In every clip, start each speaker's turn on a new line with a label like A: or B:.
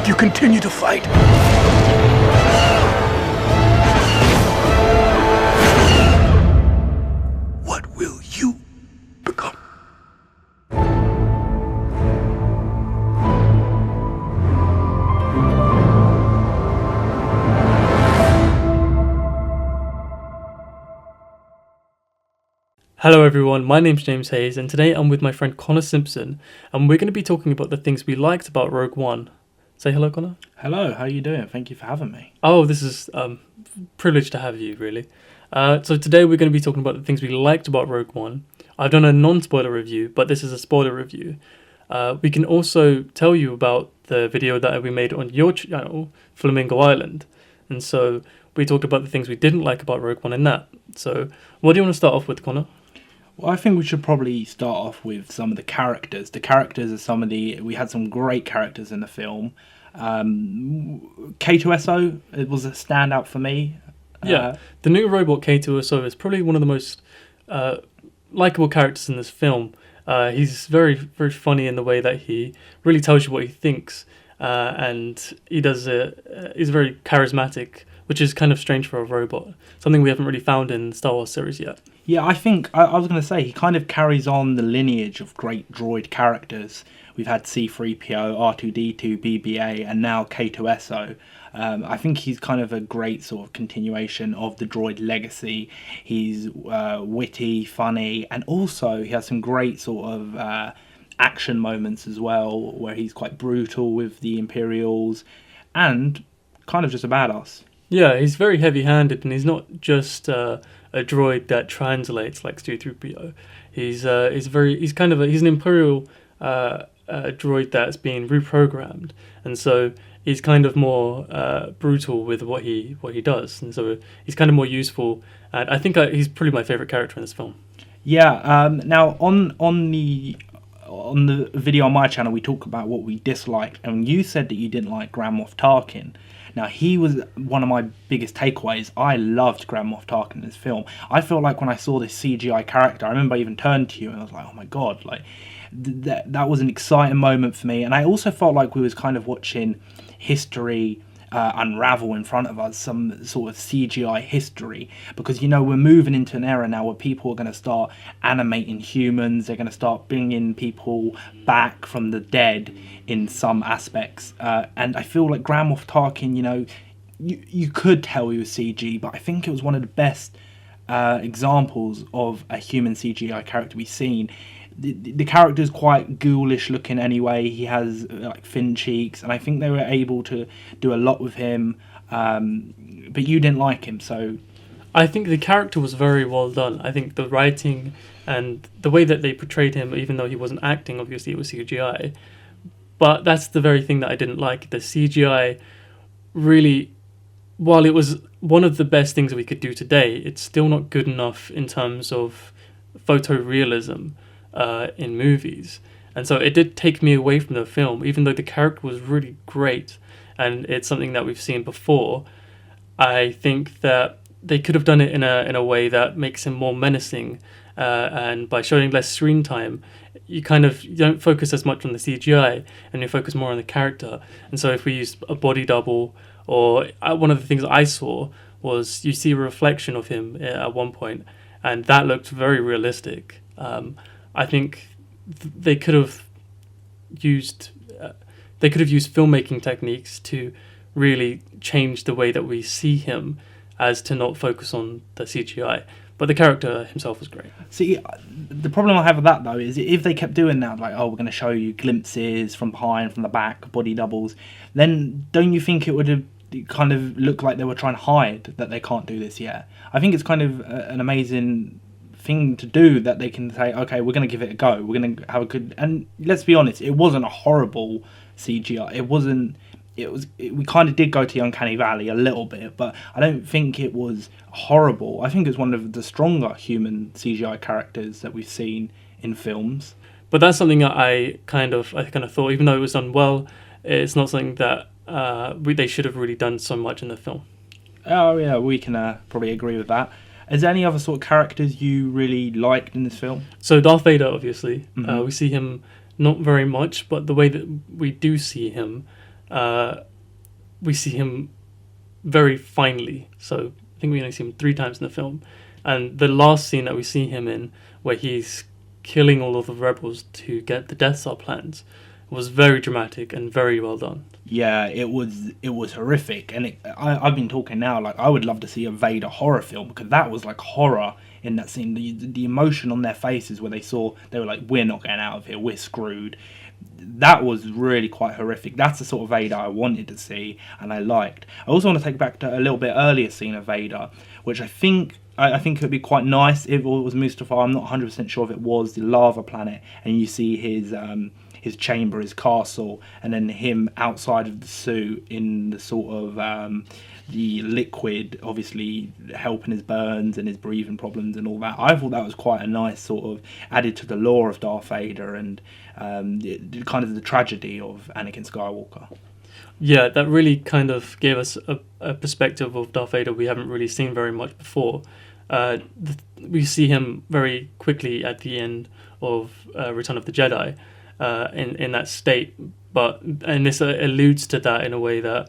A: you continue to fight. What will you become?
B: Hello everyone, my name's James Hayes, and today I'm with my friend Connor Simpson, and we're going to be talking about the things we liked about Rogue One. Say hello, Connor.
C: Hello, how are you doing? Thank you for having me.
B: Oh, this is privileged to have you, really. So today we're going to be talking about the things we liked about Rogue One. I've done a non-spoiler review, but this is a spoiler review. We can also tell you about the video that we made on your channel, Flamingo Island. And so we talked about the things we didn't like about Rogue One in that. So what do you want to start off with, Connor?
C: Well, I think we should probably start off with some of the characters. The characters are we had some great characters in the film. K2SO, it was a standout for me.
B: Yeah, the new robot K2SO is probably one of the most likable characters in this film. He's very, very funny in the way that he really tells you what he thinks, and he's very charismatic, which is kind of strange for a robot. Something we haven't really found in the Star Wars series yet.
C: Yeah, I think, I was going to say, he kind of carries on the lineage of great droid characters. We've had C-3PO, R2-D2, BB-8, and now K2SO. I think he's kind of a great sort of continuation of the droid legacy. He's witty, funny, and also he has some great sort of action moments as well, where he's quite brutal with the Imperials, and kind of just a badass.
B: Yeah, he's very heavy-handed, and he's not just a droid that translates like C-3PO. He's an Imperial droid that's being reprogrammed, and so he's kind of more brutal with what he does, and so he's kind of more useful. And I think he's probably my favorite character in this film.
C: Yeah. Now on the video on my channel, we talk about what we disliked, and you said that you didn't like Grand Moff Tarkin. Now, he was one of my biggest takeaways. I loved Grand Moff Tarkin in this film. I felt like when I saw this CGI character, I remember I even turned to you and I was like, oh my god, like that was an exciting moment for me. And I also felt like we was kind of watching history unravel in front of us, some sort of CGI history, because we're moving into an era now where people are going to start animating humans. They're going to start bringing people back from the dead in some aspects, and I feel like Grand Moff Tarkin, you could tell he was CG, but I think it was one of the best examples of a human CGI character we've seen. The character's quite ghoulish looking anyway. He has like thin cheeks, and I think they were able to do a lot with him, but you didn't like him, so...
B: I think the character was very well done. I think the writing and the way that they portrayed him, even though he wasn't acting, obviously it was CGI, but that's the very thing that I didn't like. The CGI really, while it was one of the best things we could do today, it's still not good enough in terms of photorealism in movies. And so it did take me away from the film, even though the character was really great and it's something that we've seen before. I think that they could have done it in a way that makes him more menacing, and by showing less screen time, you don't focus as much on the CGI and you focus more on the character. And so if we used a body double, or one of the things I saw was you see a reflection of him at one point, and that looked very realistic. I think they could have used filmmaking techniques to really change the way that we see him, as to not focus on the CGI. But the character himself was great.
C: See, the problem I have with that, though, is if they kept doing that, like, oh, we're going to show you glimpses from behind, from the back, body doubles, then don't you think it would have kind of looked like they were trying to hide that they can't do this yet? I think it's kind of an amazing thing to do, that they can say, okay, we're going to give it a go. We're going to have a good... And let's be honest, it wasn't a horrible CGI. We kind of did go to the Uncanny Valley a little bit, but I don't think it was horrible. I think it's one of the stronger human CGI characters that we've seen in films.
B: But that's something that I kind of thought, even though it was done well, it's not something that they should have really done so much in the film.
C: Oh yeah, we can probably agree with that. Is there any other sort of characters you really liked in this film?
B: So Darth Vader, obviously.
C: Mm-hmm.
B: We see him not very much, but the way that we do see him, we see him very finely. So I think we only see him 3 times in the film. And the last scene that we see him in, where he's killing all of the rebels to get the Death Star plans, was very dramatic and very well done.
C: Yeah, it was horrific, and I've been talking now, like, I would love to see a Vader horror film, because that was like horror in that scene. The emotion on their faces where they were like, we're not getting out of here, we're screwed. That was really quite horrific. That's the sort of Vader I wanted to see, and I liked. I also want to take back to a little bit earlier scene of Vader, which I think it would be quite nice if it was Mustafar. I'm not 100% sure if it was the lava planet, and you see his chamber, his castle, and then him outside of the suit in the sort of the liquid, obviously helping his burns and his breathing problems and all that. I thought that was quite a nice sort of added to the lore of Darth Vader and kind of the tragedy of Anakin Skywalker.
B: Yeah, that really kind of gave us a perspective of Darth Vader we haven't really seen very much before. We see him very quickly at the end of Return of the Jedi, in that state, and this alludes to that in a way that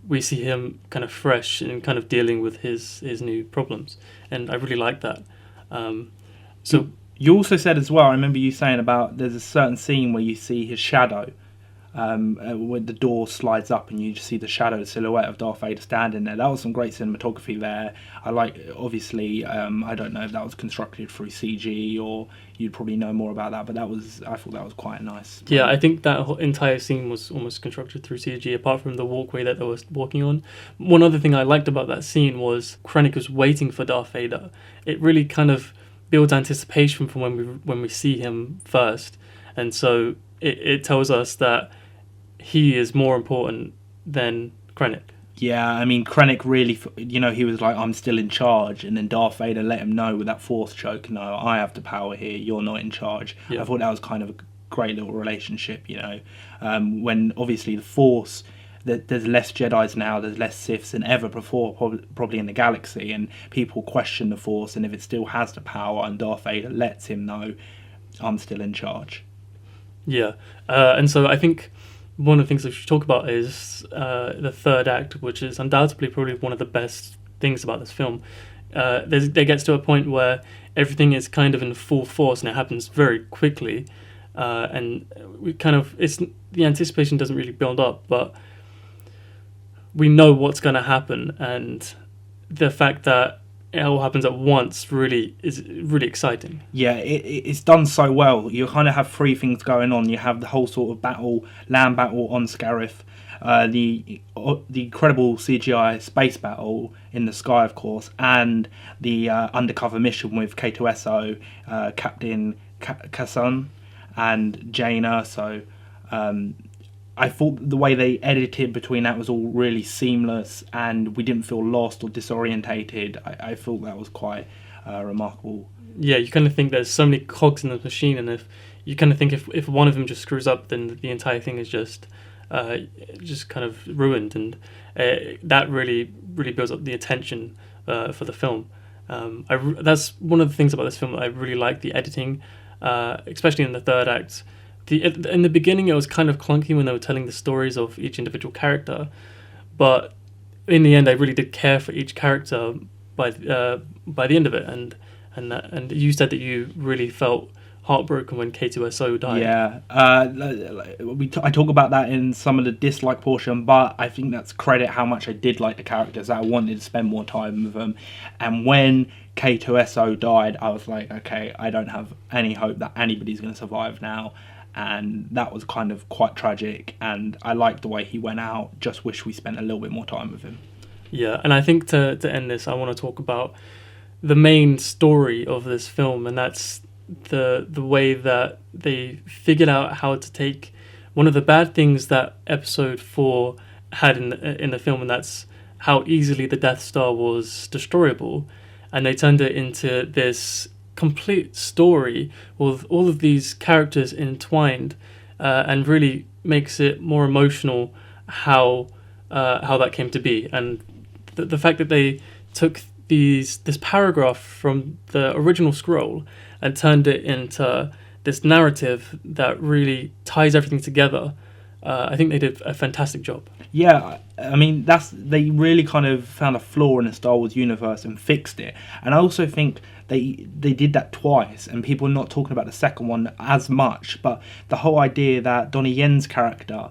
B: we see him kind of fresh and kind of dealing with his new problems, and I really like that. So
C: you also said as well, I remember you saying about there's a certain scene where you see his shadow, when the door slides up and you just see the shadow, the silhouette of Darth Vader standing there. That was some great cinematography there. I like, obviously, I don't know if that was constructed through CG or you'd probably know more about that, but I thought that was quite nice.
B: Yeah, I think that whole entire scene was almost constructed through CG, apart from the walkway that they were walking on. One other thing I liked about that scene was Krennic was waiting for Darth Vader. It really kind of builds anticipation from when we see him first, and so it tells us that he is more important than Krennic.
C: Yeah, I mean, Krennic really, he was like, I'm still in charge, and then Darth Vader let him know with that Force choke, no, I have the power here, you're not in charge. Yeah. I thought that was kind of a great little relationship, when obviously the Force, there's less Jedis now, there's less Siths than ever before, probably in the galaxy, and people question the Force, and if it still has the power, and Darth Vader lets him know, I'm still in charge.
B: Yeah, and so I think one of the things we should talk about is the third act, which is undoubtedly probably one of the best things about this film. It gets to a point where everything is kind of in full force and it happens very quickly, and we the anticipation doesn't really build up, but we know what's going to happen, and the fact that it all happens at once is really exciting. Yeah,
C: it's done so well. You kind of have 3 things going on. You have the whole sort of land battle on Scarif, the incredible CGI space battle in the sky, of course, and the undercover mission with K2SO, Captain Kassan, and Jaina. So I thought the way they edited between that was all really seamless, and we didn't feel lost or disorientated. I thought that was quite remarkable.
B: Yeah, you kind of think there's so many cogs in the machine, and if one of them just screws up, then the entire thing is just kind of ruined, and that really builds up the attention for the film. That's one of the things about this film that I really like, the editing, especially in the third act. In the beginning, it was kind of clunky when they were telling the stories of each individual character, but in the end, I really did care for each character by the end of it. And you said that you really felt heartbroken when K2SO died.
C: Yeah, I talk about that in some of the dislike portion, but I think that's credit how much I did like the characters. I wanted to spend more time with them, and when K2SO died, I was like, okay, I don't have any hope that anybody's going to survive now. And that was kind of quite tragic, and I liked the way he went out. Just wish we spent a little bit more time with him.
B: Yeah, and I think to end this, I want to talk about the main story of this film, and that's the way that they figured out how to take one of the bad things that Episode 4 had in the film, and that's how easily the Death Star was destroyable, and they turned it into this complete story with all of these characters entwined, and really makes it more emotional how that came to be, and the fact that they took this paragraph from the original scroll and turned it into this narrative that really ties everything together. I think they did a fantastic job.
C: Yeah, I mean they really kind of found a flaw in the Star Wars universe and fixed it. And I also think they did that twice, and people are not talking about the second one as much. But the whole idea that Donnie Yen's character,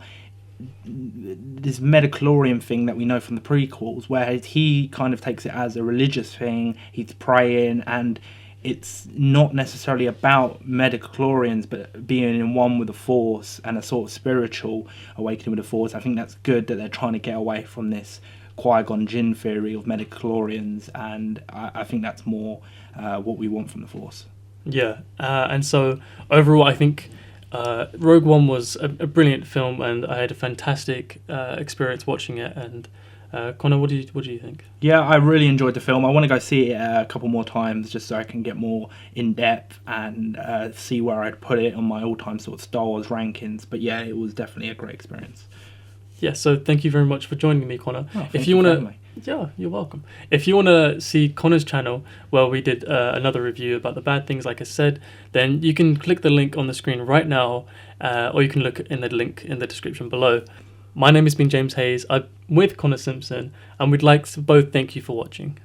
C: this Metachlorian thing that we know from the prequels, where he kind of takes it as a religious thing, he's praying, and it's not necessarily about Metachlorians, but being in one with the Force and a sort of spiritual awakening with the Force. I think that's good that they're trying to get away from this Qui-Gon Jinn theory of Metachlorians, and I think that's more what we want from the Force.
B: Yeah, and so overall, I think Rogue One was a brilliant film, and I had a fantastic experience watching it. And Connor, what do you think?
C: Yeah, I really enjoyed the film. I want to go see it a couple more times just so I can get more in depth and see where I'd put it on my all-time sort of Star Wars rankings. But yeah, it was definitely a great experience.
B: Yeah, so thank you very much for joining me, Connor.
C: Oh,
B: if you want
C: having me.
B: Yeah, you're welcome. If you want to see Connor's channel, where we did another review about the bad things, like I said, then you can click the link on the screen right now, or you can look in the link in the description below. My name has been James Hayes. I'm with Connor Simpson, and we'd like to both thank you for watching.